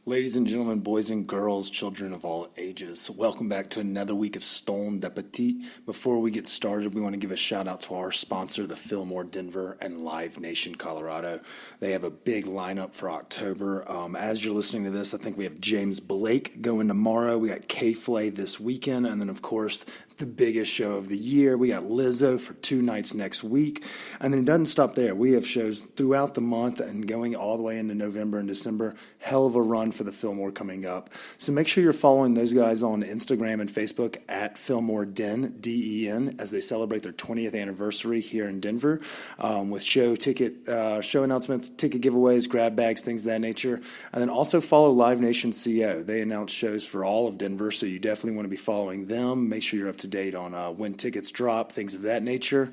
Ladies and gentlemen, boys and girls, children of all ages, welcome back to another week of Stone Appetit. Before we get started, we want to give a shout out to our sponsor, the Fillmore Denver and Live Nation Colorado. They have a big lineup for October. As you're listening to this, I think we have James Blake going tomorrow. We got K-Flay this weekend, and then of course the biggest show of the year. We got Lizzo for 2 nights next week. And then it doesn't stop there. We have shows throughout the month and going all the way into November and December. Hell of a run for the Fillmore coming up. So make sure you're following those guys on Instagram and Facebook at Fillmore Den, D-E-N, as they celebrate their 20th anniversary here in Denver with show announcements, ticket giveaways, grab bags, things of that nature. And then also follow Live Nation CO. They announce shows for all of Denver, so you definitely want to be following them. Make sure you're up to date on when tickets drop, things of that nature.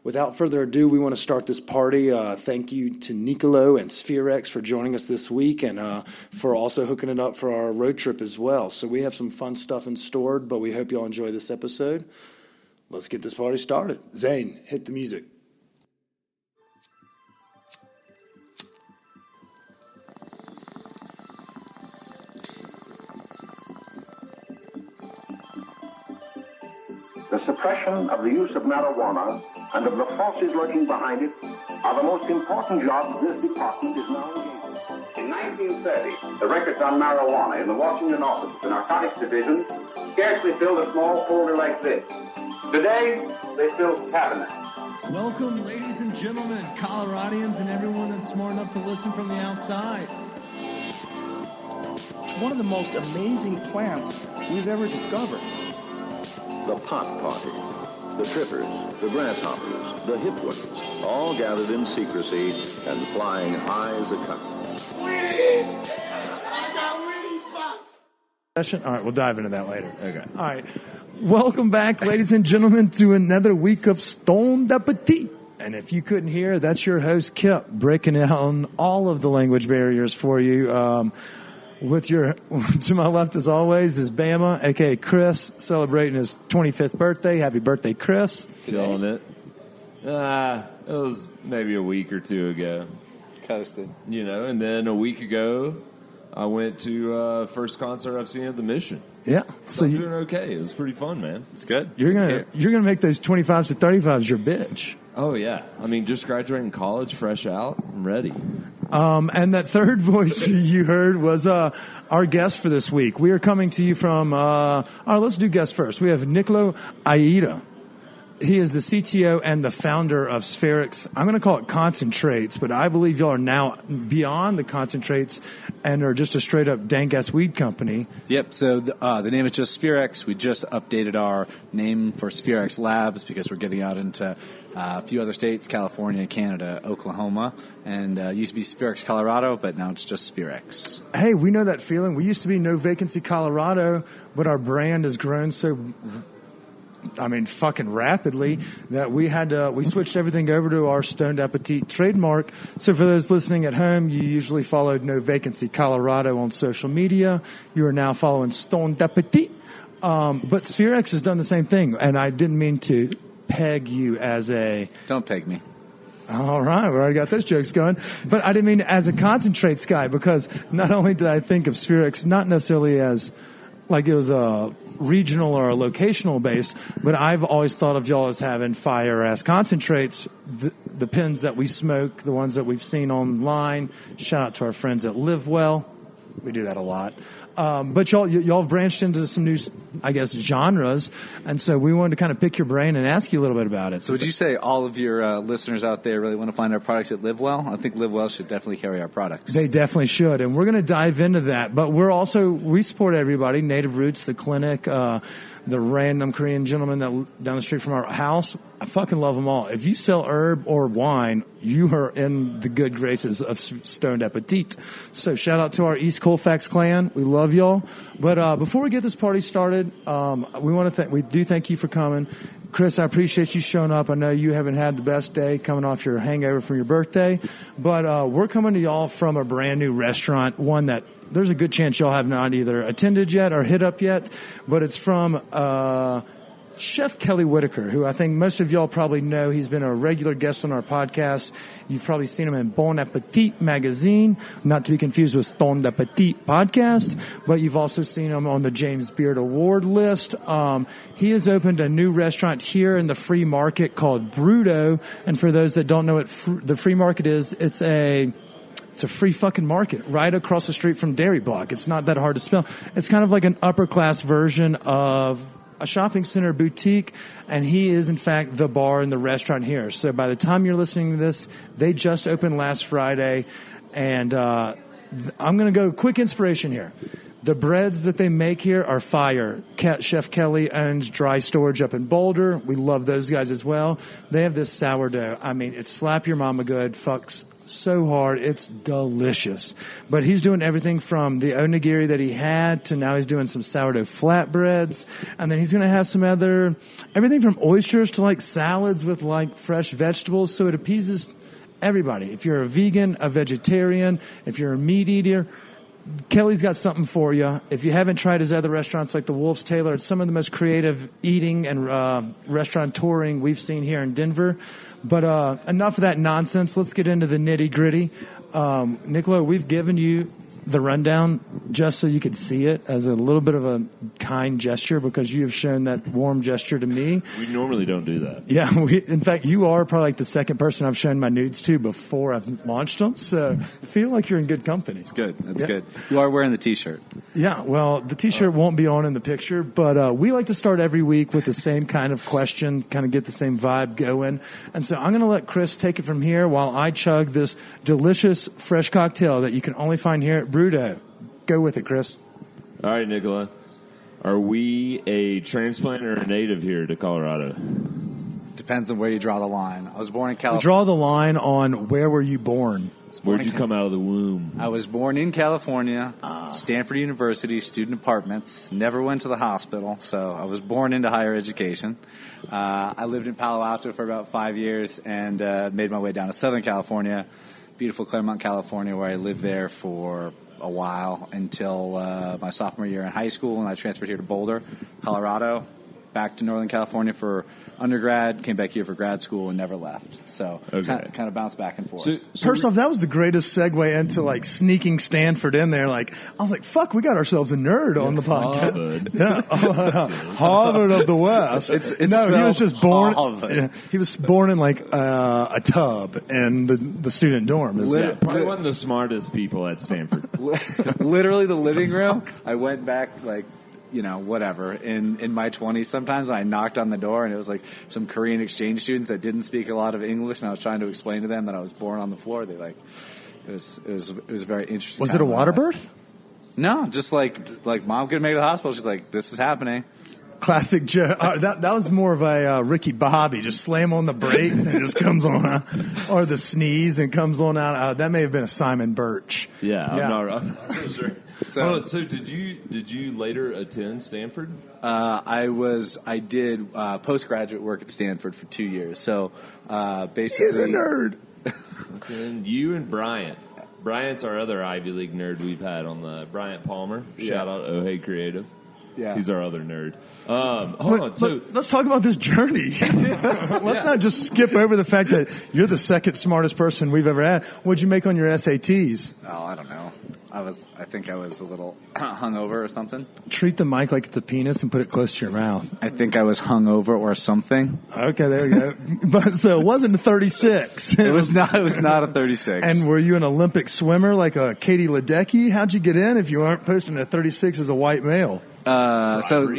Without further ado, we want to start this party. Thank you to Niccolo and Spherex for joining us this week and for also hooking it up for our road trip as well. So we have some fun stuff in store, but we hope you all enjoy this episode. Let's get this party started. Zane, hit the music. The suppression of the use of marijuana and of the forces lurking behind it are the most important jobs this department is now engaged in. In 1930, the records on marijuana in the Washington office of the Narcotics Division scarcely filled a small folder like this. Today, they fill cabinets. Welcome, ladies and gentlemen, Coloradians and everyone that's smart enough to listen from the outside. One of the most amazing plants we've ever discovered. The pot party, the trippers, the grasshoppers, the hip ones, all gathered in secrecy and flying high as a kite. Wheaties! I got Wheaties pops! All right, we'll dive into that later. Okay. All right. Welcome back, ladies and gentlemen, to another week of Stone Appetit. And if you couldn't hear, that's your host, Kip, breaking down all of the language barriers for you. To my left, as always, is Bama, a.k.a. Chris, celebrating his 25th birthday. Happy birthday, Chris. Feeling it. It was maybe a week or two ago. Coasted. And then a week ago, I went to first concert I've seen at the Mission. Yeah. So I'm doing okay. It was pretty fun, man. It's good. You're gonna make those 25s to 35s your bitch. Oh, yeah. I mean, just graduating college, fresh out. I'm ready. And that third voice you heard was our guest for this week. We are coming to you from, let's do guest first. We have Niccolo Aieta. He is the CTO and the founder of Spherex. I'm going to call it Concentrates, but I believe y'all are now beyond the Concentrates and are just a straight-up dank-ass weed company. Yep, so the name is just Spherex. We just updated our name for Spherex Labs because we're getting out into a few other states, California, Canada, Oklahoma, and used to be Spherex Colorado, but now it's just Spherex. Hey, we know that feeling. We used to be No Vacancy Colorado, but our brand has grown so fucking rapidly that we switched everything over to our Stoned Appetit trademark. So for those listening at home, you usually followed No Vacancy Colorado on social media. You are now following Stoned Appetit. But Spherex has done the same thing, and I didn't mean to peg you as a... Don't peg me. All right, we already got those jokes going. But I didn't mean as a concentrates guy, because not only did I think of Spherex not necessarily as like it was a regional or a locational base, but I've always thought of y'all as having fire-ass concentrates, the pens that we smoke, the ones that we've seen online. Shout out to our friends at Live Well. We do that a lot. But y'all have branched into some new, I guess, genres, and so we wanted to kind of pick your brain and ask you a little bit about it. So would you say all of your listeners out there really want to find our products at Live Well? I think Live Well should definitely carry our products. They definitely should, and we're going to dive into that. But we support everybody, Native Roots, the clinic, the random Korean gentleman that down the street from our house. I fucking love them all. If you sell herb or wine, you are in the good graces of Stoned Appetit. So shout out to our East Colfax clan. We love y'all. But before we get this party started, we do thank you for coming. Chris, I appreciate you showing up. I know you haven't had the best day coming off your hangover from your birthday, but we're coming to y'all from a brand new restaurant, one that there's a good chance y'all have not either attended yet or hit up yet, but it's from Chef Kelly Whitaker, who I think most of y'all probably know. He's been a regular guest on our podcast. You've probably seen him in Bon Appetit magazine, not to be confused with Ton d'Appetit podcast, but you've also seen him on the James Beard Award list. He has opened a new restaurant here in the Free Market called Bruto, and for those that don't know what the Free Market is, it's a free fucking market right across the street from Dairy Block. It's not that hard to spell. It's kind of like an upper class version of a shopping center boutique, and he is in fact the bar and the restaurant here. So by the time you're listening to this, they just opened last Friday, and I'm going to go quick inspiration here. The breads that they make here are fire. Chef Kelly owns Dry Storage up in Boulder. We love those guys as well. They have this sourdough. I mean, it's slap your mama good, fucks so hard. It's delicious. But he's doing everything from the onigiri that he had to now he's doing some sourdough flatbreads. And then he's going to have some everything from oysters to like salads with like fresh vegetables. So it appeases everybody. If you're a vegan, a vegetarian, if you're a meat eater, Kelly's got something for you. If you haven't tried his other restaurants like the Wolf's Tailor, it's some of the most creative eating and restaurant touring we've seen here in Denver. But enough of that nonsense. Let's get into the nitty-gritty. Niccolo, we've given you the rundown just so you could see it as a little bit of a kind gesture because you have shown that warm gesture to me. We normally don't do that. Yeah, in fact, you are probably like the second person I've shown my nudes to before I've launched them, so I feel like you're in good company. It's good. That's good. You are wearing the T-shirt. Yeah, well, the T-shirt won't be on in the picture, but we like to start every week with the same kind of question, kind of get the same vibe going. And so I'm going to let Chris take it from here while I chug this delicious fresh cocktail that you can only find here at Bruto. Go with it, Chris. All right, Nicola. Are we a transplant or a native here to Colorado? Depends on where you draw the line. I was born in California. Draw the line on where were you born? Where'd you come out of the womb? I was born in California, Stanford University, student apartments. Never went to the hospital, so I was born into higher education. I lived in Palo Alto for about 5 years and made my way down to Southern California, beautiful Claremont, California, where I lived there for a while until my sophomore year in high school, and I transferred here to Boulder, Colorado, back to Northern California for undergrad, came back here for grad school, and never left. So kind of bounced back and forth. So first off, that was the greatest segue into like sneaking Stanford in there. Like I was like, "Fuck, we got ourselves a nerd on the podcast." Harvard of the West. It's no, he was just born. Harvard. He was born in like a tub in the student dorm. Probably one of the smartest people at Stanford. Literally, the living room. I went back like, whatever, in my 20s sometimes, I knocked on the door, and it was like some Korean exchange students that didn't speak a lot of English, and I was trying to explain to them that I was born on the floor. They it was very interesting. Was it a water birth? No, just like mom couldn't make it to the hospital. She's like, this is happening. Classic Joe. That was more of a Ricky Bobby. Just slam on the brakes and it just comes on, or the sneeze and comes on out. That may have been a Simon Birch. Yeah. I'm not so sure. So did you later attend Stanford? I did postgraduate work at Stanford for 2 years. So basically, he's a nerd. And you and Bryant. Bryant's our other Ivy League nerd we've had on the Bryant Palmer. Shout out Oh Hey Creative. Yeah. He's our other nerd. Hold on. So let's talk about this journey. Let's not just skip over the fact that you're the second smartest person we've ever had. What'd you make on your SATs? Oh, I don't know. I think I was a little hungover or something. Treat the mic like it's a penis and put it close to your mouth. I think I was hungover or something. Okay, there you go. But so it wasn't a 36. It was not a 36. And were you an Olympic swimmer like a Katie Ledecky? How'd you get in if you aren't posting a 36 as a white male? So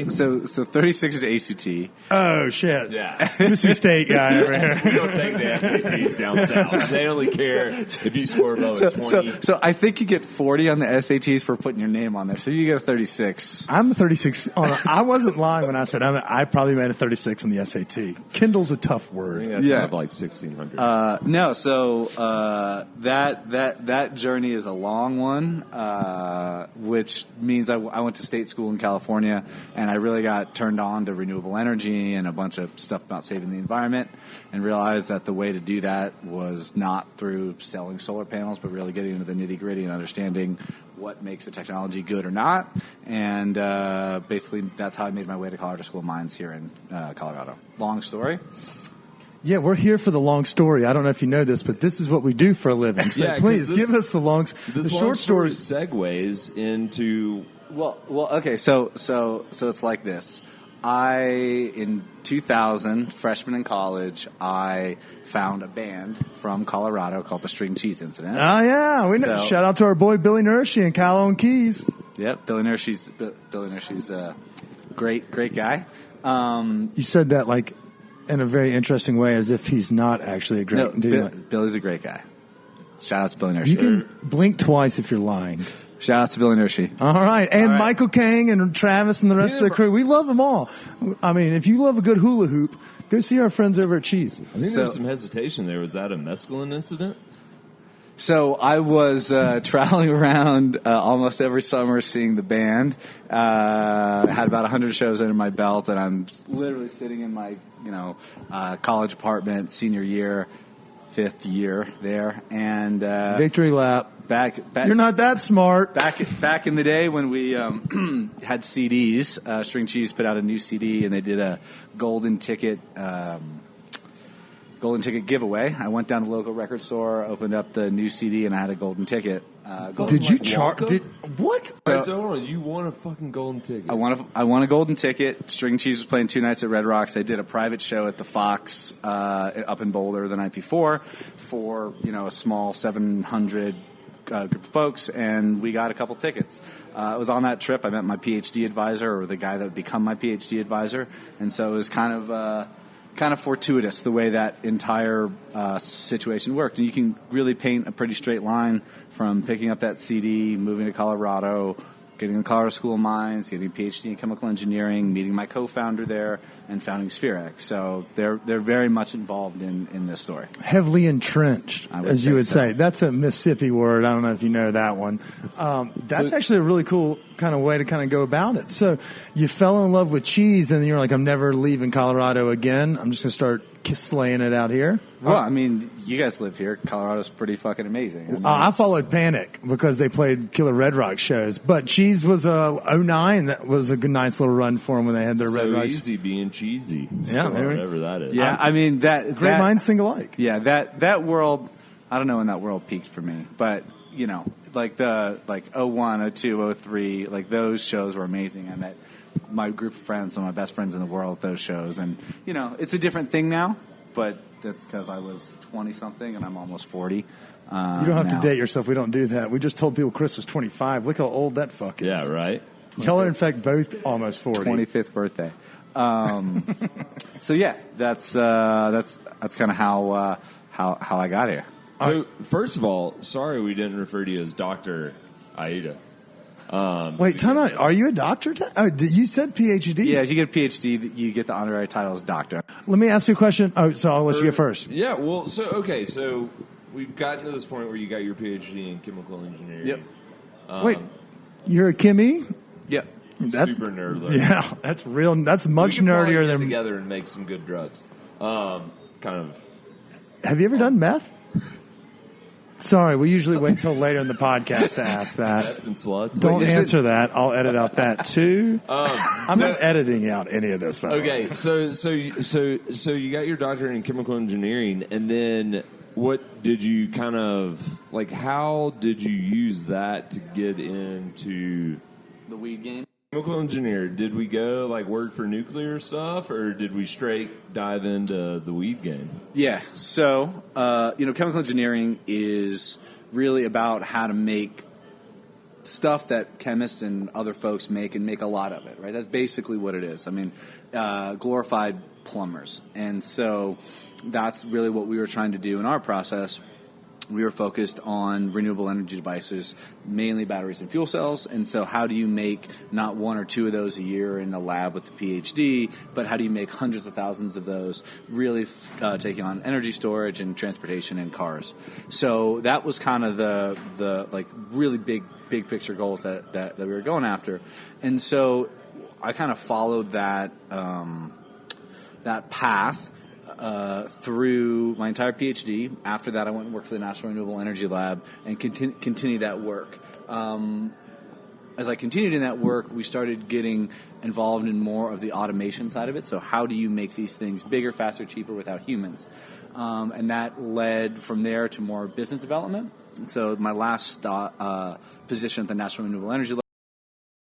36 is ACT. Oh shit! Yeah, Mississippi State guy over here. We don't take the SATs down south. They only care if you score above a 20. So I think you get 40 on the SATs for putting your name on there. So you get a 36. I'm a 36. I wasn't lying when I said I probably made a 36 on the SAT. Kindle's a tough word. I think that's about like 1,600. No, so that journey is a long one, which means I went to state school in California. California, and I really got turned on to renewable energy and a bunch of stuff about saving the environment, and realized that the way to do that was not through selling solar panels, but really getting into the nitty-gritty and understanding what makes a technology good or not. And basically that's how I made my way to Colorado School of Mines here in Colorado. Long story. Yeah, we're here for the long story. I don't know if you know this, but this is what we do for a living. So please give us the short story segues into. Well, okay. So it's like this. In 2000, freshman in college, I found a band from Colorado called the String Cheese Incident. Oh yeah, we know. Shout out to our boy Billy Nershi and Calhoun Keys. Yep, Billy Nershi's a great guy. You said that like in a very interesting way, as if he's not actually a great. No, Billy's a great guy. Shout out to Billy Nershi. You can blink twice if you're lying. Shout out to Billy Nershi. All right. And Michael Kang and Travis and the rest of the crew. We love them all. I mean, if you love a good hula hoop, go see our friends over at Cheese. I think there was some hesitation there. Was that a mescaline incident? So I was traveling around almost every summer seeing the band. Had about 100 shows under my belt, and I'm literally sitting in my college apartment, senior year, 5th year there, and victory lap. Back. You're not that smart. Back in the day when we had CDs, String Cheese put out a new CD, and they did a golden ticket giveaway. I went down to the local record store, opened up the new CD, and I had a golden ticket. Did you charge? What? So hold on, you won a fucking golden ticket. I won a golden ticket. String Cheese was playing 2 nights at Red Rocks. They did a private show at the Fox up in Boulder the night before for a small 700 group of folks, and we got a couple tickets. It was on that trip I met my PhD advisor, or the guy that would become my PhD advisor, and so it was kind of fortuitous the way that entire situation worked. And you can really paint a pretty straight line from picking up that CD, moving to Colorado, getting to the Colorado School of Mines, getting a PhD in chemical engineering, meeting my co-founder there, and founding Spherex. So they're very much involved in this story. Heavily entrenched, as you would say. That's a Mississippi word. I don't know if you know that one. That's actually a really cool kind of way to kind of go about it. So you fell in love with cheese, and then you're like, I'm never leaving Colorado again. I'm just going to start slaying it out here. Well, I mean, you guys live here. Colorado's pretty fucking amazing. I followed Panic because they played Killer Red Rock shows. But Cheese was 09. That was a good, nice little run for them when they had their Red Rock. So easy being cheesy. Yeah, whatever that is. Yeah, I mean, great minds think alike. Yeah, that world, I don't know when that world peaked for me. But, like 01, 02, 03, like those shows were amazing. I met my group of friends, some of my best friends in the world at those shows. And, it's a different thing now, but that's because I was 20-something and I'm almost 40. You don't have to date yourself. We don't do that. We just told people Chris was 25. Look how old that fuck is. Yeah, right? Y'all are, in fact, both almost 40. 25th birthday. So, yeah, that's kind of how I got here. So, first of all, sorry we didn't refer to you as Dr. Aieta. Wait, time out. Are you a doctor? You said PhD. Yeah, if you get a PhD, you get the honorary title as doctor. Let me ask you a question. So I'll let you go first. Yeah, well, so we've gotten to this point where you got your PhD in chemical engineering. Yep. Wait, you're a Chemie? Yep. That's super nerd. Yeah, that's real. That's much nerdier than. Get together and make some good drugs. Kind of. Have you ever done meth? Sorry, we usually wait till later in the podcast to ask that. Meth and sluts. Don't answer that. I'll edit out that too. I'm not editing out any of this. Okay, so you got your doctorate in chemical engineering, and then what did you kind of like? How did you use that to get into the weed game? Chemical engineer. Did we go like work for nuclear stuff, or did we straight dive into the weed game? Yeah. So, chemical engineering is really about how to make stuff that chemists and other folks make and make a lot of it, right? That's basically what it is. I mean, glorified plumbers. And so that's really what we were trying to do in our process. We were focused on renewable energy devices, mainly batteries and fuel cells. And so how do you make not 1 or 2 of those a year in a lab with a PhD, but how do you make hundreds of thousands of those really taking on energy storage and transportation and cars? So that was kind of the like really big picture goals that we were going after. And so I kind of followed that that path through my entire PhD. After that, I went and worked for the National Renewable Energy Lab and continued that work. As I continued in that work, we started getting involved in more of the automation side of it. So how do you make these things bigger, faster, cheaper without humans? And that led from there to more business development. So my last position at the National Renewable Energy Lab